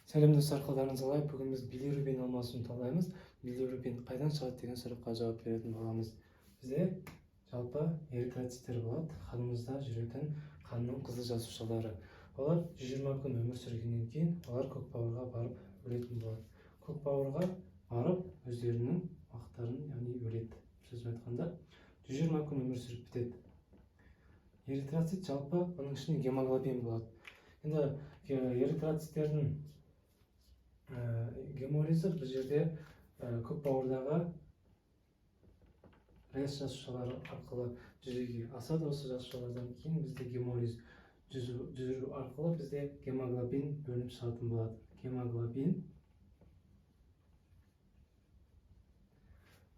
Сәлем достар, қалдарыңыз қалай? Бүгін біз билирубин алмасын талдаймыз. Билирубин қайдан шығады деген сұраққа жауап беретін боламыз. Бізде жалпы эритроциттер болады. Қанымызда жүретін қанның қызыл жасушалары. Олар 120 күн өмір сүргеннен кейін олар көкбауырға барып өлетін болады. Көкбауырға барып өздерінің уақыттарын, яғни өледі. Сөзбен айтқанда 120 күн өмір сүріп бітеді. Эритроцит жалпы оның ішінде гемоглобин болады. Енді эритроциттердің гемолизі бұл жерде көкбауырдағы рез жасушалары арқылы жүзеге асады. Осы жасушалардан кейін бізде гемолиз жүзу арқылы бізде гемоглобин бөлініп шығатын болады. Гемоглобин.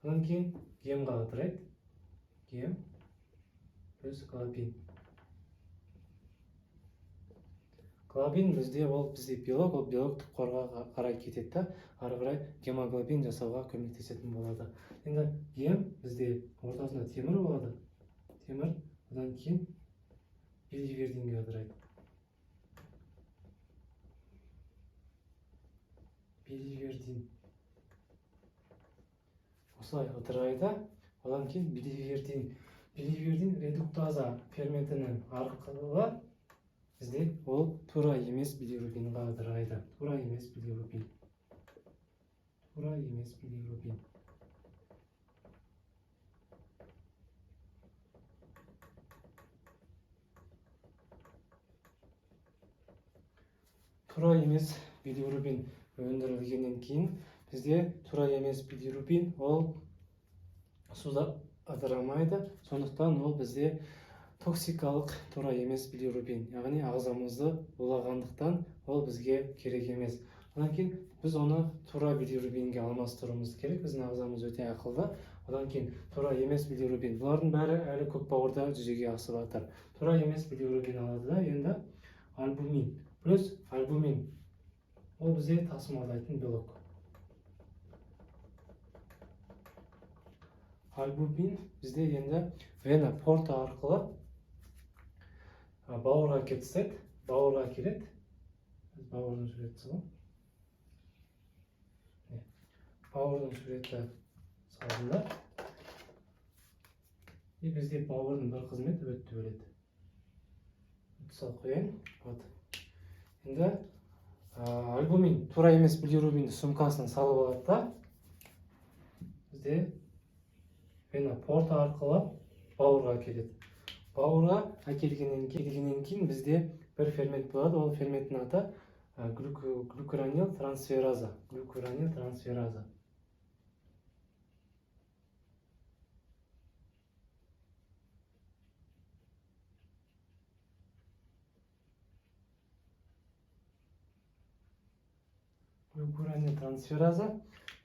Одан кейін гемға ыдырайды. Гем плюс глобин. Глобин бізде белок, ол белок түпқорға қарай кетеді, ары қарай гемоглобин жасауға көмектесетін болады. Енді гем бізде ортасында темір болады. Темір, одан кейін биливердинге ыдырайды. Биливердин. Осылай ыдырайды, одан кейін биливердин редуктаза ферментінің арқылы бізде ол тура емес билирубинға ыдырайды. Тура емес билирубин. Тура емес билирубин өндірілгеннен кейін бізде тура емес билирубин ол суда ыдырамайды. Сондықтан ол бізде токсикалық тура емес билирубин, яғни ағзамызды улағандықтан ол бізге керек емес. Одан кейін біз оны тура билирубинге алмастыруымыз керек. Біздің ағзамыз өте ақылды. Одан кейін тура емес билирубин. Бұлардың бәрі әлі көкбауырда жүзеге асып жатыр. Тура емес билирубин алады да, енді альбумин плюс альбумин. Ол бізде тасымалдайтын белок. Альбумин бізде енді вена порта арқылы бауырға кетсек, бауырға келеді. Бауырдың суреті ғой. Бауырдың суреті салынды. Бізде бауырдың бір қызметі өтті бөледі. Сал қояйын. Енді альбумин тура емес билирубинді сумкасына салып алады да, бізде вена порта арқылы бауырға келеді. Бауырға әкелгеннен кейін бізде бір фермент болады. Ол ферменттің аты глюкуронил трансфераза. Глюкуронил трансфераза.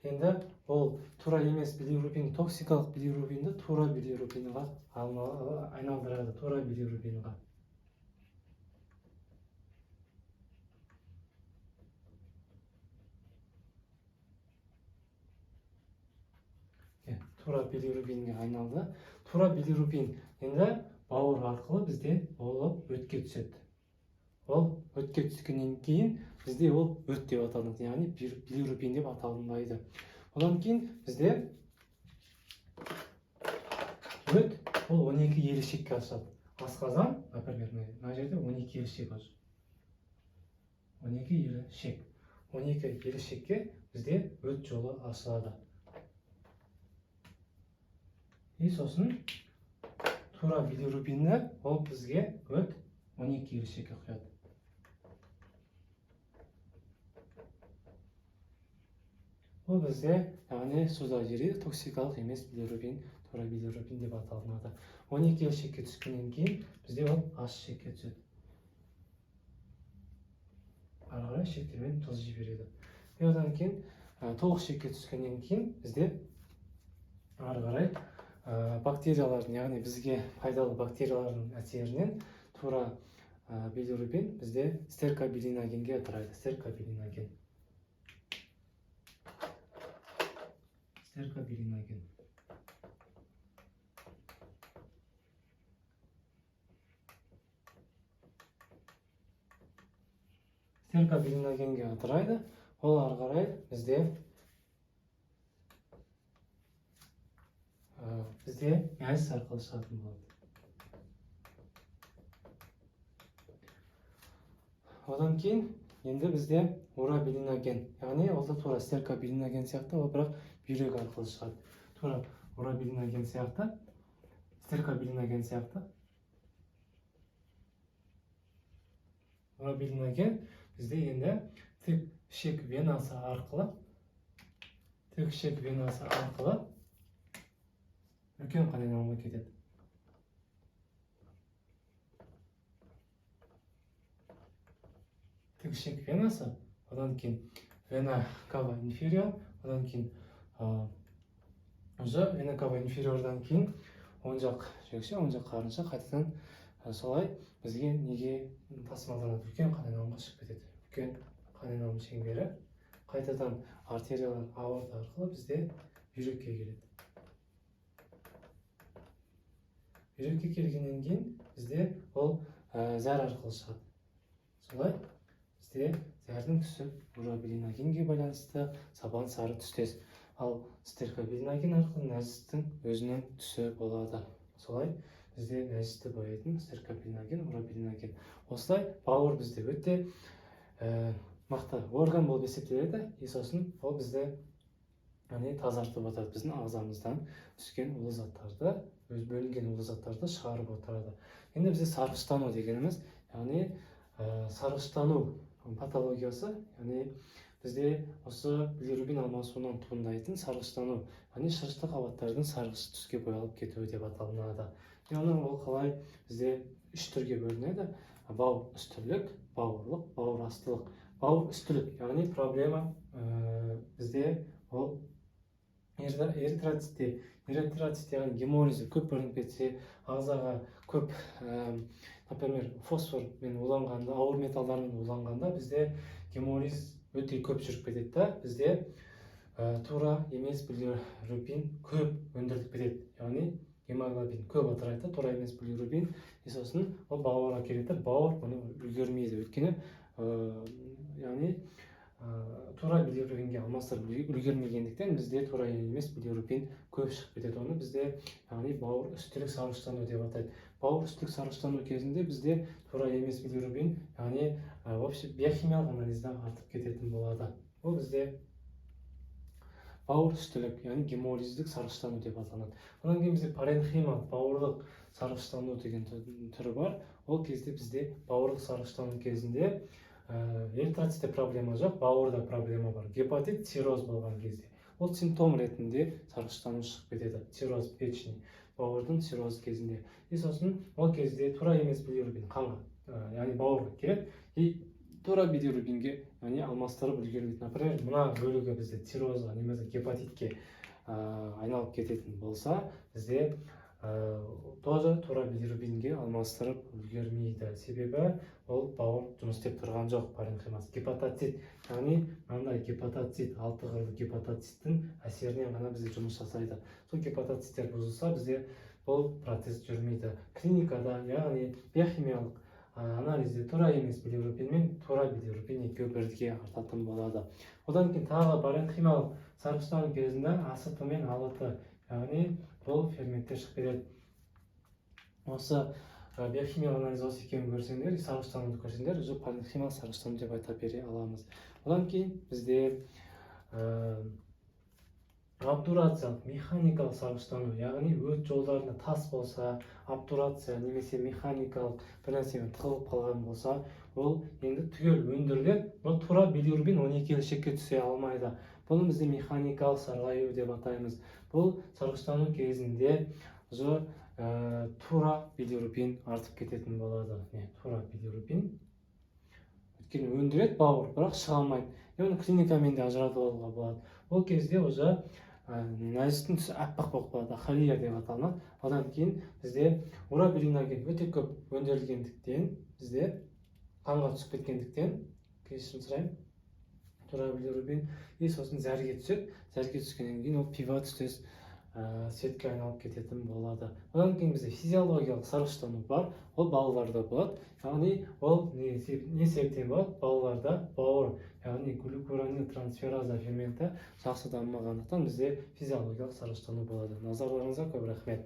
Енді ол тура емес билирубин, токсикалық билирубинді тура билирубинға айналдырады. Тура билирубинға. Тура билирубинге айналды. Тура билирубин енді бауыр арқылы бізде болып өтке түседі. Ол өтке түскеннен кейін бізде ол өт деп аталынады, яғни билирубин деп аталынбайды. Одан кейін бізде өт ол 12 елішекке ашады. Асқазан, например, мына жерде 12 елішек бар. 12 елішек. 12 елішекке бізде өт жолы ашылады. Сосын тура билирубинді ол бізге өт 12 елішекке құяды. Ол бізде, яғни суда ериді, токсикалық емес билирубин, тура билирубин деп аталынады. 12 елішекке түскеннен кейін бізде ол аш ішекке түседі. Ары қарай ішектермен тұз жібереді. Одан кейін толық ішекке түскеннен кейін бізде ары қарай бактериялардың, яғни бізге пайдалы бактериялардың әсерінен тура билирубин бізде стеркобилиногенге ыдырайды. Стеркобилиноген. стеркобилиногенге ыдырайды. Ол ары қарай бізде мәз арқылы шығатын болады. Одан кейін енді бізде урабилиноген, яғни ол да тура стеркобилиноген сияқты, ол бірақ бүйрек арқылы шығады. Тура урабилиноген сияқты, стеркобилиноген сияқты. Урабилиноген бізде енді тік ішек венасы арқылы үлкен қан айналымға кетеді. Тік ішек венасы, одан кейін вена кава инфериор, одан кейін вена кава инфериордан кейін оң жақ жүрекше, оң жақ қарынша қайтадан солай бізге неге тасымалданады, үлкен қан айналымға шығып кетеді. Үлкен қан айналым шеңбері қайтадан артериялар аорта арқылы бізде бүйрекке келеді. Бүйрекке келгеннен кейін бізде ол зәр арқылы шығады. Солай бізде зәрдің түсі урабилиногенге байланысты сабан сары түстес. Ал стеркобилиноген арқылы нәжістің өзінің түсі болады. Солай бізде нәжісті бояйтын стеркобилиноген, урабилиноген. Осылай бауыр бізде өте мықты орган болып есептеледі. Сосын ол бізде тазартып отырады. Біздің ағзамыздан түскен улы заттарды, бөлінген улы заттарды шығарып отырады. Енді бізде сарғыштану дегеніміз, яғни сарғыштану патологиясы, яғни бізде осы билирубин алмасуынан туындайтын сарғыштану, яғни шырышты қабаттардың сарғыш түске боялып кетуі деп аталынады. Яғни ол қалай бізде үш түрге бөлінеді: бауыр үстірлік, бауырлық, бауыр астылық. Бауыр үстілік, яғни проблема бізде ол эритроцитте, яғни гемолизі көп бөлініп кетсе, ағзаға көп, например, фосформен уланғанда, ауыр металдармен уланғанда бізде гемолиз өте көп жүріп кетеді. Бізде тура емес билирубин көп өндіріліп кетеді. Яғни гемоглобин көп ыдырайды, тура емес билирубин. Сосын ол бауырға келеді, бауыр бұны үлгермейді. Өйткені яғни тура билирубинге алмастырып үлгермегендіктен бізде тура емес билирубин көп шығып кетеді. Оны бізде яғни бауыр үстілік сарғыштану деп атайды. Бауыр үстілік сарғыштану кезінде бізде тура емес билирубин, яғни биохимиялық анализда артып кететін болады. Ол бізде бауыр үстілік, яғни гемолиздік сарғыштану деп аталады. Одан кейін бізде паренхималық бауырлық сарғыштану деген түрі бар. Ол кезде бізде бауырлық сарғыштану кезінде эритроцитте проблема жоқ, бауырда проблема бар. Гепатит, цирроз болған кезде. Ол симптом ретінде сарғыштану шығып кетеді. Цирроз печени, бауырдың цирроз кезінде. Сосын ол кезде тура емес билирубин қанға, яғни бауырға келеді. Тура билирубинге, яғни алмастырып үлгермейді. Например, мына бөлігі бізде циррозға немесе гепатитке айналып кететін болса, бізде тоже тура билирубинге алмастырып үлгермейді. Себебі ол бауыр жұмыс істеп тұрған жоқ, паренхимасы. Гепатоцит, яғни мынандай гепатоцит, алты қырлы гепатоциттің әсерінен ғана бізде жұмыс жасайды. Сол гепатоциттер бұзылса, бізде бұл процесс жүрмейді. Клиникада, яғни биохимиялық анализде тура емес билирубин мен тура билирубин екеуі бірге артатын болады. Одан кейін тағы паренхималық сарғыштану кезінде АСТ мен АЛТ, яғни бұл ферменттер шығып кетеді. Осы биохимиялық анализ осы екеуін көрсеңдер, сарғыштануды көрсеңдер, уже паренхималық сарғыштану деп айта бере аламыз. Одан кейін бізде обтурациялық, механикалық сарғыштану, яғни өт жолдарында тас болса, обтурация немесе механикалық бір нәрсемен тығылып қалған болса, ол енді түгел өндіріледі, но тура билирубин 12 ішекке түсе алмайды. Бұны бізде механикалық сарғаю деп атаймыз. Бұл сарғыштану кезінде тура билирубин артып кететін болады. Тура билирубин өйткені өндіреді бауыр, бірақ шыға алмайды. Оны клиникамен де ажыратып алуға болады. Ол кезде уже нәжістің түсі аппақ болып қалады, ахалия деп аталынады. Одан кейін бізде урабилиноген өте көп өндірілгендіктен, бізде қанға түсіп кеткендіктен, кешірім сұраймын, тура билирубин сосын зәрге түседі. Зәрге түскеннен кейін ол пива түстес светке айналып кететін болады. Одан кейін бізде физиологиялық сарыштану бар, ол балаларда болады. Яғни ол не себептен болады? Балаларда бауыр, яғни глюкуронил трансфераза ферменті жақсы дамымағандықтан бізде физиологиялық сарыштану болады. Назарларыңызға көп рахмет.